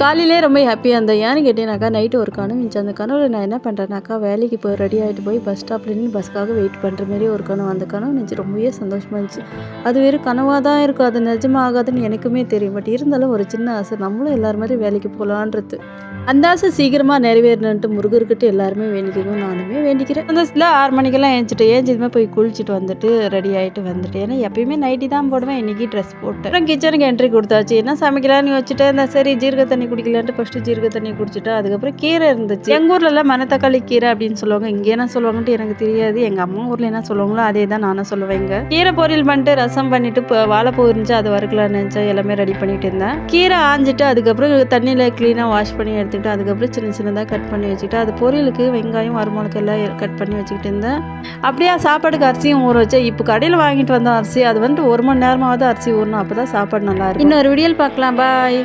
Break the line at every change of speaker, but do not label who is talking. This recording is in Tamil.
காலையிலே ரொம்ப ஹாப்பியாக இருந்தேன். ஏன்னு கேட்டீங்கன்னாக்கா, நைட்டு ஒரு கனவு இருந்துச்சு. அந்த கனவுல நான் என்ன பண்ணுறேன்னாக்கா, வேலைக்கு போய் ரெடி ஆகிட்டு போய் பஸ் ஸ்டாப்ல நின்னு பஸ்ஸுக்காக வெயிட் பண்ணுற மாரி ஒரு கனவு. அந்த கனவு இருந்துச்சு ரொம்பவே சந்தோஷமா இருந்துச்சு. அது வெறும் கனவாக தான் இருக்கும். அது நிஜமா ஆகாதுன்னு எனக்குமே தெரியும். பட் இருந்தாலும் ஒரு சின்ன ஆசை, நம்மளும் எல்லார் மாரி வேலைக்கு போகலான்றது. அந்த ஆசை சீக்கிரமா நிறைவேறணுன்ட்டு முருகர்கிட்ட எல்லாருமே வேண்டிக்கணும். நானுமே வேண்டிக்கிறேன். சந்தோஷத்துல 6 மணிக்கெல்லாம் ஏஞ்சிட்டேன். ஏஞ்சதுமே போய் குளிச்சுட்டு வந்துட்டு ரெடி ஆகிட்டு வந்துட்டேன். ஏன்னா எப்பயுமே நைட்டி தான் போடுவேன். இன்னைக்கு ட்ரெஸ் போட்டேன். அப்புறம் கிச்சனுக்கு என்ட்ரி கொடுத்தாச்சு. என்ன சமைக்கலான்னு யோசிச்சுட்டேன். இந்த சரி ஜீரக தண்ணி குடிக்கலான்ட்டு ஃபர்ஸ்ட்டு ஜீரக தண்ணி குடிச்சிட்டேன். அதுக்கப்புறம் கீரை இருந்துச்சு. எங்கள் ஊர்லலாம் மணத்தக்காளி கீரை அப்படின்னு சொல்லுவாங்க. இங்கே என்ன சொல்லுவாங்கன்ட்டு எனக்கு தெரியாது. எங்கள் அம்மா ஊரில் என்ன சொல்லுவாங்களோ அதே தான் நானும் சொல்லுவேன். இங்கே கீரை பொரியல் பண்ணிட்டு ரசம் பண்ணிட்டு வாழைப்பூ இருந்துச்சு, அதை வறுக்கலான்னு நினச்சேன். எல்லாமே ரெடி பண்ணிட்டு இருந்தேன். கீரை ஆஞ்சிட்டு அதுக்கப்புறம் தண்ணியில் க்ளீனாக வாஷ் பண்ணி எடுத்துக்கிட்டு அதுக்கப்புறம் சின்ன சின்னதாக கட் பண்ணி வச்சுக்கிட்டு அது பொரியலுக்கு வெங்காயம் வரமிளகாய் எல்லாம் கட் பண்ணி வச்சுக்கிட்டு இருந்தேன். அப்படியே சாப்பாடுக்கு அரிசியும் ஊற வச்சேன். இப்போ கடையில் வாங்கிட்டு வந்த அரிசி அது வந்துட்டு 1 மணி நேரமாவது அரிசி ஊறணும். அப்போ தான் சாப்பாடு நல்லா இருக்கும். இன்னொரு வீடியோவில் பார்க்கலாம். பாய்.